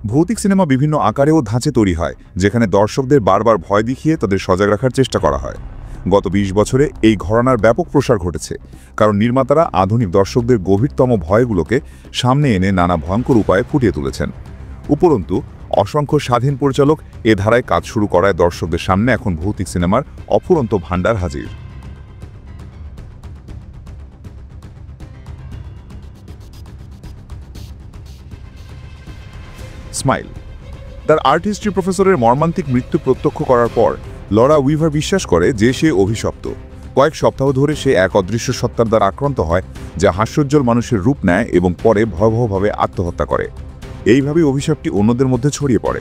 ভৌতিক সিনেমা বিভিন্ন আকারে ও ধাঁচে তৈরি হয়, যেখানে দর্শকদের বারবার ভয় দেখিয়ে তাদের সজাগ রাখার চেষ্টা করা হয়। গত ২০ বছরে এই ঘরানার ব্যাপক প্রসার ঘটেছে, কারণ নির্মাতারা আধুনিক দর্শকদের গভীরতম ভয়গুলোকে সামনে এনে নানা ভয়ঙ্কর উপায়ে ফুটিয়ে তুলেছেন। উপরন্তু অসংখ্য স্বাধীন পরিচালক এ ধারায় কাজ শুরু করায় দর্শকদের সামনে এখন ভৌতিক সিনেমার অফুরন্ত ভাণ্ডার হাজির। স্মাইল। তার আর্ট হিস্ট্রি প্রফেসরের মর্মান্তিক মৃত্যু প্রত্যক্ষ করার পর লরা উইভার বিশ্বাস করে যে সে অভিশপ্ত। কয়েক সপ্তাহ ধরে সে এক অদৃশ্য সত্তার দ্বারা আক্রান্ত হয়, যা হাস্যোজ্জ্বল মানুষের রূপ নেয় এবং পরে ভয়াবহভাবে আত্মহত্যা করে। এইভাবেই অভিশাপটি অন্যদের মধ্যে ছড়িয়ে পড়ে,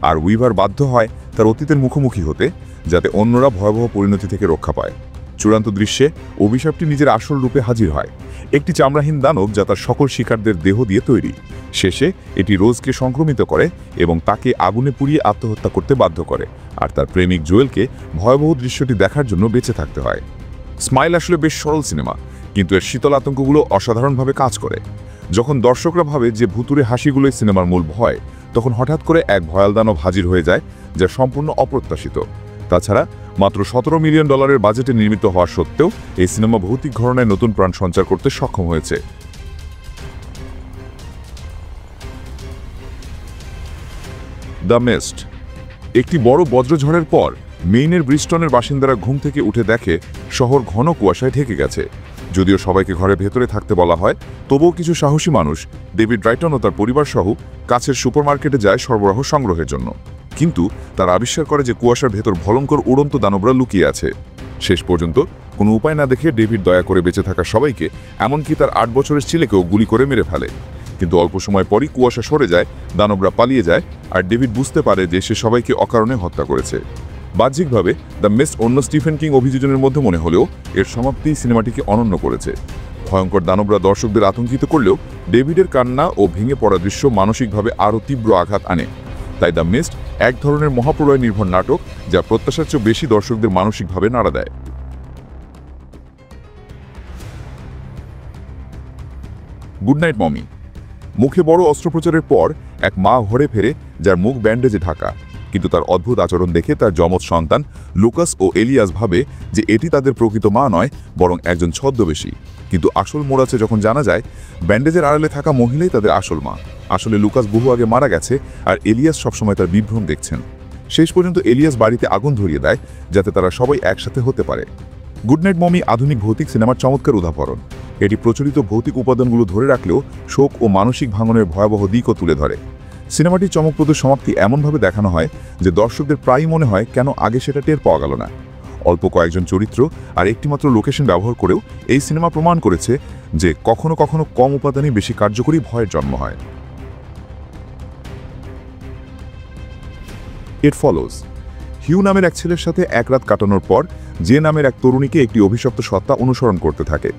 আর উইভার বাধ্য হয় তার অতীতের মুখোমুখি হতে, যাতে অন্যরা ভয়াবহ পরিণতি থেকে রক্ষা পায়। চূড়ান্ত দৃশ্যে অভিশাপটি নিজের আসল রূপে হাজির হয়, একটি চামড়াহীন দানব যা তার সকল শিকারদের দেহ দিয়ে তৈরি। শেষে এটি রোজকে সংক্রমিত করে এবং তাকে আগুনে পুড়িয়ে আত্মহত্যা করতে বাধ্য করে, আর তার প্রেমিক জোয়েলকে ভয়াবহ দৃশ্যটি দেখার জন্য বেঁচে থাকতে হয়। স্মাইল আসলে বেশ সরল সিনেমা, কিন্তু এর শীতল আতঙ্কগুলো অসাধারণভাবে কাজ করে। যখন দর্শকরা ভাবে যে ভুতুরে হাসিগুলোই সিনেমার মূল ভয়, তখন হঠাৎ করে এক ভয়াল দানব হাজির হয়ে যায়, যা সম্পূর্ণ অপ্রত্যাশিত। তাছাড়া মাত্র $17 মিলিয়ন বাজেটে নির্মিত হওয়া সত্ত্বেও এই সিনেমা ভৌতিক ঘরানায় নতুন প্রাণ সঞ্চার করতে সক্ষম হয়েছে। The mist. একটি বড় বজ্রঝড়ের পর মেইনের ব্রিস্টনের বাসিন্দারা ঘুম থেকে উঠে দেখে শহর ঘন কুয়াশায় ঢেকে গেছে। যদিও সবাইকে ঘরের ভেতরে থাকতে বলা হয়, তবুও কিছু সাহসী মানুষ, ডেভিড রাইটন ও তার পরিবার সহ, কাছের সুপারমার্কেটে যায় সরবরাহ সংগ্রহের জন্য। কিন্তু তারা আবিষ্কার করে যে কুয়াশার ভেতর ভয়ঙ্কর উড়ন্ত দানবরা লুকিয়ে আছে। শেষ পর্যন্ত কোনো উপায় না দেখে ডেভিড দয়া করে বেঁচে থাকা সবাইকে, এমনকি তার 8 বছরের ছেলেকেও গুলি করে মেরে ফেলে। কিন্তু অল্প সময় পরই কুয়াশা সরে যায়, দানবরা পালিয়ে যায়, আর ডেভিড বুঝতে পারে যে সে সবাইকে অকারণে হত্যা করেছে। বাহ্যিকভাবে দ্য মিস্ট অন্য স্টিফেন কিং অভিযোজনের মধ্যে মনে হলেও এর সমাপ্তি সিনেমাটিকে অনন্য করেছে। ভয়ঙ্কর দানবরা দর্শকদের আতঙ্কিত করলেও ডেভিডের কান্না ও ভেঙে পড়া দৃশ্য মানসিকভাবে আরও তীব্র আঘাত আনে। তাই দ্য মিস্ট এক ধরনের মহাপ্রলয় নির্ভর নাটক, যা প্রত্যাশার চেয়ে বেশি দর্শকদের মানসিকভাবে নাড়া দেয়। Good night mommy. মুখে বড় অস্ত্রোপচারের পর এক মা ঘরে ফেরে, যার মুখ ব্যান্ডেজে ঢাকা। কিন্তু তার অদ্ভুত আচরণ দেখে তার যমজ সন্তান লুকাস ও এলিয়াস ভাবে যে এটি তাদের প্রকৃত মা নয়, বরং একজন ছদ্মবেশী। কিন্তু আসল মোড়াচে যখন জানা যায় ব্যান্ডেজের আড়ালে থাকা মহিলাই তাদের আসল মা। আসলে লুকাস বহু আগে মারা গেছে, আর এলিয়াস সবসময় তার বিভ্রম দেখছেন। শেষ পর্যন্ত এলিয়াস বাড়িতে আগুন ধরিয়ে দেয়, যাতে তারা সবাই একসাথে হতে পারে। গুডনাইট মমি আধুনিক ভৌতিক সিনেমার চমৎকার উদাহরণ। এটি প্রচলিত ভৌতিক উপাদানগুলো ধরে রাখলেও শোক ও মানসিক ভাঙনের ভয়াবহ দিকও তুলে ধরে। সিনেমাটির চমকপ্রদ সমাপ্তি এমনভাবে দেখানো হয় যে দর্শকদের প্রায়ই মনে হয়, কেন আগে সেটা টের পাওয়া গেল না। অল্প কয়েকজন চরিত্র আর একটিমাত্র লোকেশন ব্যবহার করেও এই সিনেমা প্রমাণ করেছে যে কখনো কখনো কম উপাদানই বেশি কার্যকরী ভয়ের জন্ম হয়। ইট ফলোজ। হিউ নামের এক ছেলের সাথে এক রাত কাটানোর পর যে নামের এক তরুণীকে একটি অভিশপ্ত সত্তা অনুসরণ করতে থাকে।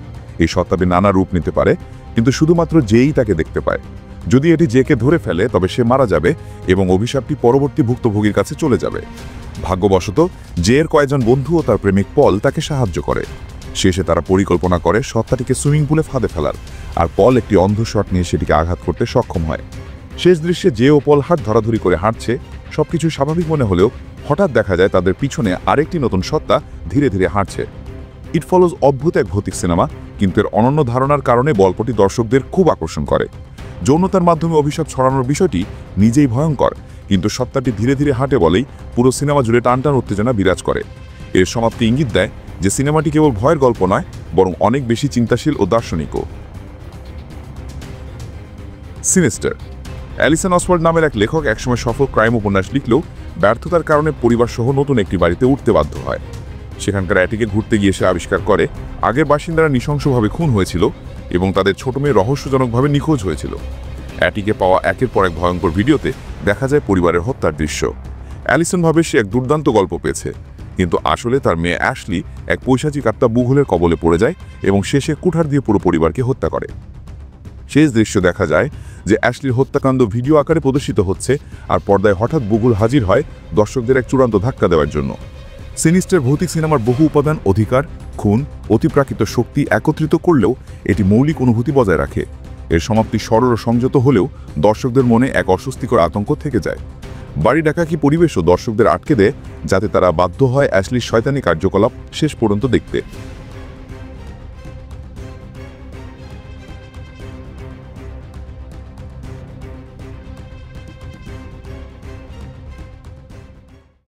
এই সত্তাটি নানা রূপ নিতে পারে, কিন্তু শুধুমাত্র জেই তাকে দেখতে পায়। যদি এটি জেকে ধরে ফেলে তবে সে মারা যাবে এবং অভিশাপটি পরবর্তী ভুক্তভোগীর কাছে চলে যাবে। ভাগ্যবশত জের কয়েকজন বন্ধু ও তার প্রেমিক পল তাকে সাহায্য করে। শেষে তারা পরিকল্পনা করে সত্তাটিকে সুইমিং পুলে ফাঁদে ফেলার, আর পল একটি অন্ধ শট নিয়ে সেটিকে আঘাত করতে সক্ষম হয়। শেষ দৃশ্যে জে ও পল হাত ধরাধরি করে হাঁটছে। সবকিছু স্বাভাবিক মনে হলেও হঠাৎ দেখা যায় তাদের পিছনে আরেকটি নতুন সত্তা ধীরে ধীরে হাঁটছে। ইট ফলোজ অদ্ভুত এক ভৌতিক সিনেমা, কিন্তু এর অনন্য ধারণার কারণে গল্পটি দর্শকদের খুব আকর্ষণ করে। যৌনতার মাধ্যমে অভিশাপ ছড়ানোর বিষয়টি নিজেই ভয়ঙ্কর, কিন্তু সত্তাটি ধীরে ধীরে হাঁটে বলেই পুরো সিনেমা জুড়ে টানটান উত্তেজনা বিরাজ করে। এর সমাপ্তি ইঙ্গিত দেয় যে সিনেমাটি কেবল ভয়ের গল্প নয়, বরং অনেক বেশি চিন্তাশীল ও দার্শনিকও। সিনিস্টার। অ্যালিসন অসওয়াল্ড নামের এক লেখক একসময় সফল ক্রাইম উপন্যাস লিখলেও ব্যর্থতার কারণে পরিবারসহ নতুন একটি বাড়িতে উঠতে বাধ্য হয়। সেখানকার অ্যাটিকে ঘুরতে গিয়ে সে আবিষ্কার করে আগের বাসিন্দারা নৃশংসভাবে খুন হয়েছিল এবং তাদের ছোট মেয়ে রহস্যজনকভাবে নিখোঁজ হয়েছিল। অ্যাটিকে পাওয়া একের পর এক ভয়ঙ্কর ভিডিওতে দেখা যায় পরিবারের হত্যার দৃশ্য। অ্যালিসন ভাবে সে এক দুর্দান্ত গল্প পেয়েছে, কিন্তু আসলে তার মেয়ে অ্যাশলি এক পৈশাচিক আত্মা বুঘলের কবলে পড়ে যায় এবং শেষে কুঠার দিয়ে পুরো পরিবারকে হত্যা করে। শেষ দৃশ্য দেখা যায় যে অ্যাশলির হত্যাকাণ্ড ভিডিও আকারে প্রদর্শিত হচ্ছে, আর পর্দায় হঠাৎ বুঘল হাজির হয় দর্শকদের এক চূড়ান্ত ধাক্কা দেওয়ার জন্য। সিনিস্টার ভৌতিক সিনেমার বহু উপাদান, অধিকার, খুন, অতিপ্রাকৃত শক্তি একত্রিত করলেও এটি মৌলিক অনুভূতি বজায় রাখে। এর সমাপ্তি সরল ও সংযত হলেও দর্শকদের মনে এক অস্বস্তিকর আতঙ্ক থেকে যায়। বাড়ি ডাকাকি পরিবেশও দর্শকদের আটকে দেয়, যাতে তারা বাধ্য হয় অ্যাশলির শয়তানি কার্যকলাপ শেষ পর্যন্ত দেখতে।